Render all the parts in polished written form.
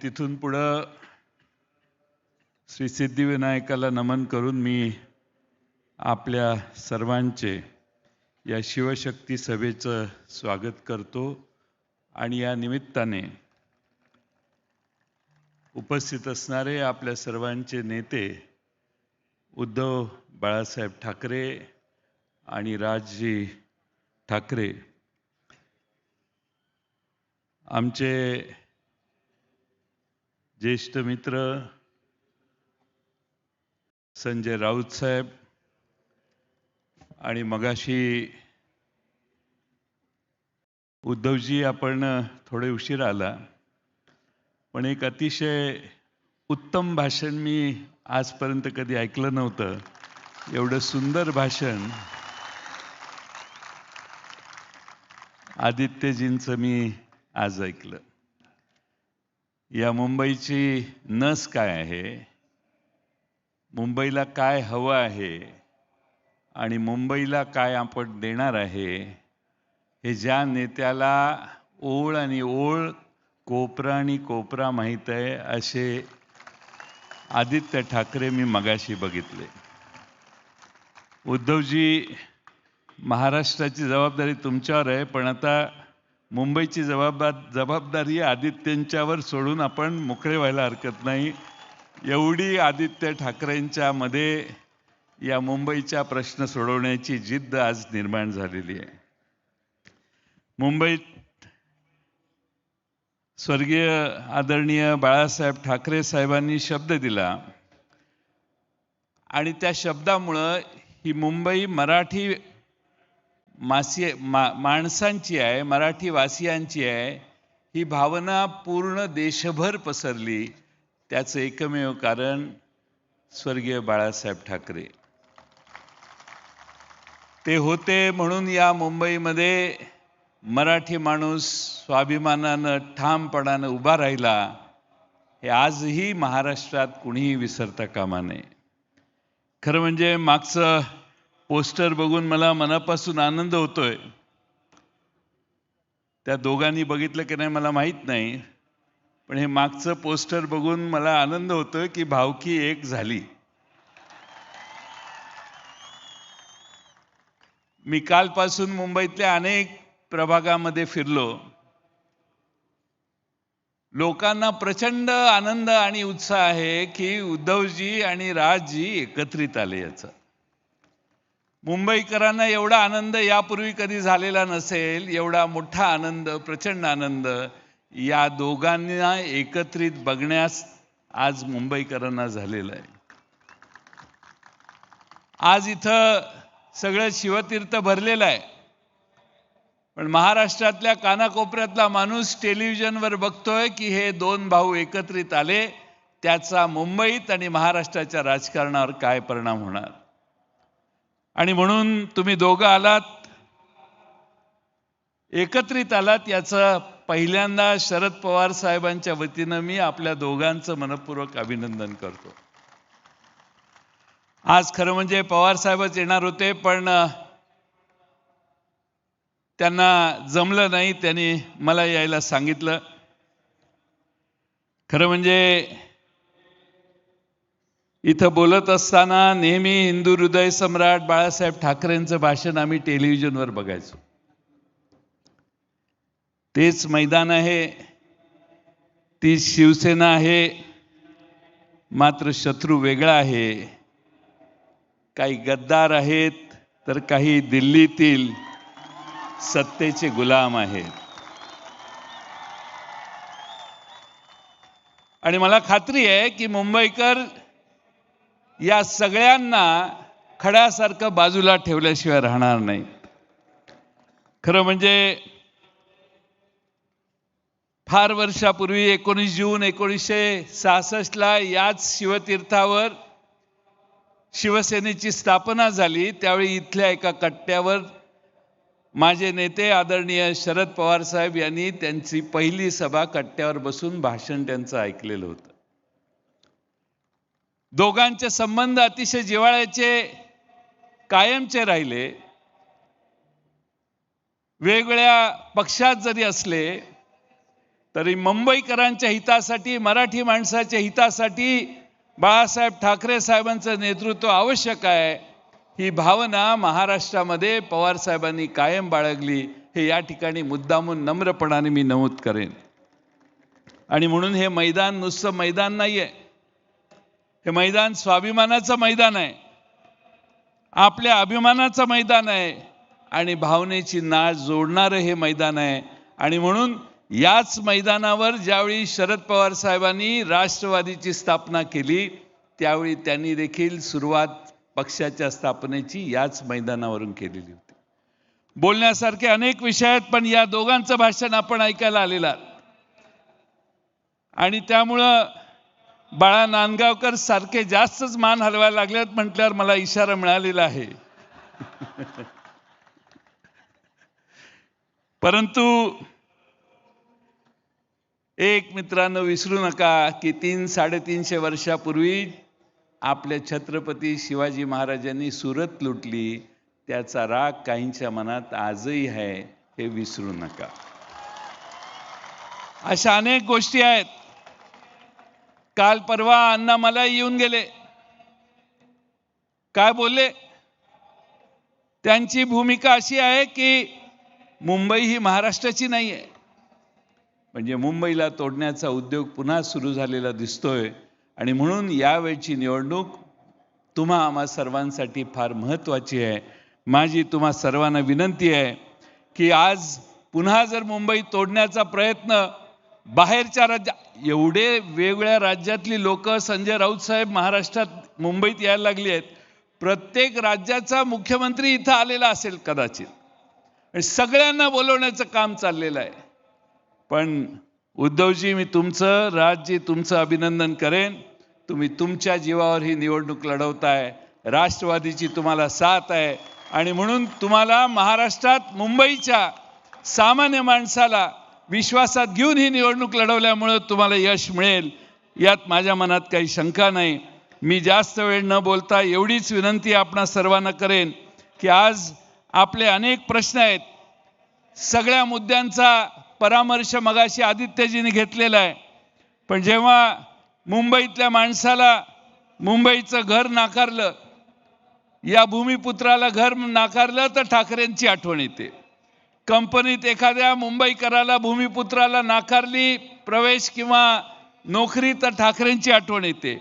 तिथून पुढे श्री सिद्धिविनायकाला नमन करून मी आपल्या सर्वांचे या शिवशक्ती सभेचं स्वागत करतो आणि या निमित्ताने उपस्थित असणारे आपल्या सर्वांचे नेते उद्धव बाळासाहेब ठाकरे आणि राजजी ठाकरे, आमचे ज्येष्ठ मित्र संजय राऊत साहेब, आणि मगाशी उद्धवजी आपण थोडे उशीर आला, पण एक अतिशय उत्तम भाषण मी आजपर्यंत कधी ऐकलं नव्हतं. एवढं सुंदर भाषण आदित्यजींचं मी आज ऐकलं. या मुंबईची नस काय आहे, मुंबईला काय हवं आहे आणि मुंबईला काय आपण देणार आहे, हे ज्या नेत्याला ओळ आणि ओळ, कोपरा आणि कोपरा माहीत आहे, असे आदित्य ठाकरे मी मगाशी बघितले. उद्धवजी, महाराष्ट्राची जबाबदारी तुमच्यावर आहे, पण आता मुंबईची जबाबदारी आदित्यंच्यावर सोडून आपण मोकळे व्हायला हरकत नाही. एवढी आदित्य ठाकरेंच्या मध्ये या मुंबईचा प्रश्न सोडवण्याची जिद्द आज निर्माण झालेली आहे. मुंबईत स्वर्गीय आदरणीय बाळासाहेब ठाकरे साहेबांनी शब्द दिला आणि त्या शब्दामुळे ही मुंबई मराठी माणसांची आहे, मराठी वासियांची आहे, ही भावना पूर्ण देशभर पसरली. त्याचं एकमेव कारण स्वर्गीय बाळासाहेब ठाकरे. ते होते म्हणून या मुंबईमध्ये मराठी माणूस स्वाभिमानानं ठामपणानं उभा राहिला. हे आजही महाराष्ट्रात कुणीही विसरता कामा नये. खरं म्हणजे मागचं पोस्टर बघून मला मनापासून आनंद होतोय. त्या दोघांनी बघितलं की नाही मला माहीत नाही, पण हे मागचं पोस्टर बघून मला आनंद होतोय की भावकी एक झाली. मी कालपासून मुंबईतल्या अनेक प्रभागामध्ये फिरलो. लोकांना प्रचंड आनंद आणि उत्साह आहे की उद्धवजी आणि राजजी एकत्रित आले. याचा मुंबईकरांना एवढा आनंद यापूर्वी कधी झालेला नसेल. एवढा मोठा आनंद, प्रचंड आनंद या दोघांना एकत्रित बघण्यास आज मुंबईकरांना झालेला आहे. आज इथं सगळं शिवतीर्थ भरलेलं आहे, पण महाराष्ट्रातल्या कानाकोपऱ्यातला माणूस टेलिव्हिजनवर बघतोय की हे दोन भाऊ एकत्रित आले, त्याचा मुंबईत आणि महाराष्ट्राच्या राजकारणावर काय परिणाम होणार. आणि म्हणून तुम्ही दोघं आलात, एकत्रित आलात, याचं पहिल्यांदा शरद पवार साहेबांच्या वतीनं मी आपल्या दोघांचं मनपूर्वक अभिनंदन करतो. आज खरं म्हणजे पवार साहेबच येणार होते, पण त्यांना जमलं नाही. त्यांनी मला यायला सांगितलं. खरं म्हणजे इथं बोलत असताना नेहमी हिंदू हृदय सम्राट बाळासाहेब ठाकरेंचं भाषण आम्ही टेलिव्हिजनवर बघायचो. तेच मैदान आहे, ती शिवसेना आहे, मात्र शत्रू वेगळा आहे. काही गद्दार आहेत, तर काही दिल्लीतील सत्तेचे गुलाम आहेत. आणि मला खात्री आहे की मुंबईकर या सगळ्यांना खड्यासारखं बाजूला ठेवल्याशिवाय राहणार नाही. खरं म्हणजे फार वर्षापूर्वी 19 जून 1966 याच शिवतीर्थावर शिवसेनेची स्थापना झाली. त्यावेळी इथल्या एका कट्ट्यावर माझे नेते आदरणीय शरद पवार साहेब यांनी त्यांची पहिली सभा कट्ट्यावर बसून भाषण त्यांचं ऐकलेलं होतं. दोघांचे संबंध अतिशय जिव्हाळ्याचे, कायमचे राहिले. वेगवेगळ्या पक्षात जरी असले तरी मुंबईकरांच्या हितासाठी, मराठी माणसाच्या हितासाठी बाळासाहेब ठाकरे साहेबांचं नेतृत्व आवश्यक आहे, ही भावना महाराष्ट्रामध्ये पवार साहेबांनी कायम बाळगली, हे या ठिकाणी मुद्दामून नम्रपणाने मी नमूद करेन. आणि म्हणून हे मैदान नुसतं मैदान नाहीये, हे मैदान स्वाभिमानाचं मैदान आहे, आपल्या अभिमानाचं मैदान आहे आणि भावनेची नाळ जोडणारं हे मैदान आहे. आणि म्हणून याच मैदानावर ज्यावेळी शरद पवार साहेबांनी राष्ट्रवादीची स्थापना केली, त्यावेळी त्यांनी देखील सुरुवात पक्षाच्या स्थापनेची याच मैदानावरून केलेली होती. बोलण्यासारखे अनेक विषय आहेत, पण या दोघांचं भाषण आपण ऐकायला आलेलं आणि त्यामुळं बाळा नांदगावकर सारखे जास्तच मान हलवायला लागलेत म्हटल्यावर मला इशारा मिळालेला आहे. परंतु एक मित्रांनो विसरू नका की 300-350 वर्षापूर्वी आपल्या छत्रपती शिवाजी महाराजांनी सुरत लुटली, त्याचा राग काहींच्या मनात आजही आहे, हे विसरू नका. अशा अनेक गोष्टी आहेत. काल परवा अण्णा मला येऊन गेले, काय बोलले? त्यांची भूमिका अशी आहे की मुंबई ही महाराष्ट्राची नाही आहे, म्हणजे मुंबईला तोडण्याचा उद्योग पुन्हा सुरू झालेला दिसतोय. आणि म्हणून यावेळची निवडणूक तुम्हा आम्हा सर्वांसाठी फार महत्त्वाची आहे. माझी तुम्हा सर्वांना विनंती आहे की आज पुन्हा जर मुंबई तोडण्याचा प्रयत्न बाहेरच्या एवढे वेगवेगळ्या राज्यातली लोक संजय राऊत साहेब महाराष्ट्रात मुंबईत यायला लागली आहेत. प्रत्येक राज्याचा मुख्यमंत्री इथं आलेला असेल कदाचित, आणि सगळ्यांना बोलवण्याचं काम चाललेलं आहे. पण उद्धवजी, मी तुमचं राजजी तुमचं अभिनंदन करेन. तुम्ही तुमच्या जीवावर ही निवडणूक लढवताय, राष्ट्रवादीची तुम्हाला साथ आहे आणि म्हणून तुम्हाला महाराष्ट्रात मुंबईच्या सामान्य माणसाला विश्वासात घेऊन ही निवडणूक लढवल्यामुळे तुम्हाला यश मिळेल, यात माझ्या मनात काही शंका नाही. मी जास्त वेळ न बोलता एवढीच विनंती आपणा सर्वांना करेन की आज आपले अनेक प्रश्न आहेत, सगळ्या मुद्द्यांचा परामर्श मगाशी आदित्यजींनी घेतलेला आहे. पण जेव्हा मुंबईतल्या माणसाला मुंबईचं घर नाकारलं, या भूमिपुत्राला घर नाकारलं, तर ठाकरेंची आठवण येते. कंपनीत एखाद्या मुंबईकराला भूमिपुत्राला नाकारली प्रवेश किंवा नोकरी, तर ठाकरेंची आठवण येते.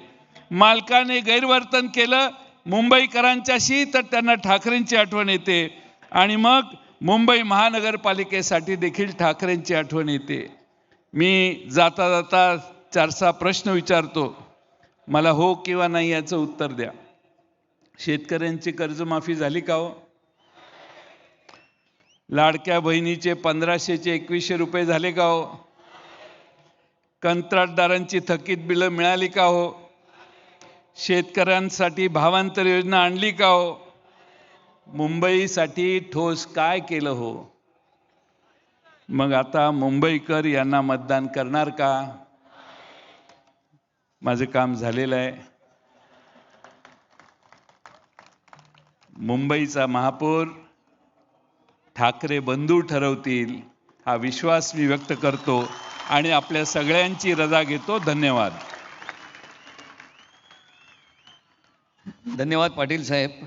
मालकाने गैरवर्तन केलं मुंबईकरांच्याशी, तर त्यांना ठाकरेंची आठवण येते. आणि मग मुंबई महानगरपालिकेसाठी देखील ठाकरेंची आठवण येते. मी जाता जाता 4-6 प्रश्न विचारतो, मला हो किंवा नाही याचं उत्तर द्या. शेतकऱ्यांची कर्जमाफी झाली का हो? लाडक्या बहिणीचे 1500चे 2100 रुपये झाले का हो? कंत्राटदारांची थकीत बिलं मिळाली का हो? शेतकऱ्यांसाठी भावांतर योजना आणली का हो? मुंबईसाठी ठोस काय केलं हो? मग आता मुंबईकर यांना मतदान करणार का? माझं काम झालेलं आहे. मुंबईचा महापौर ठाकरे बंधू ठरवतील, हा विश्वास मी व्यक्त करतो आणि आपल्या सगळ्यांची रजा घेतो. धन्यवाद. धन्यवाद पाटील साहेब.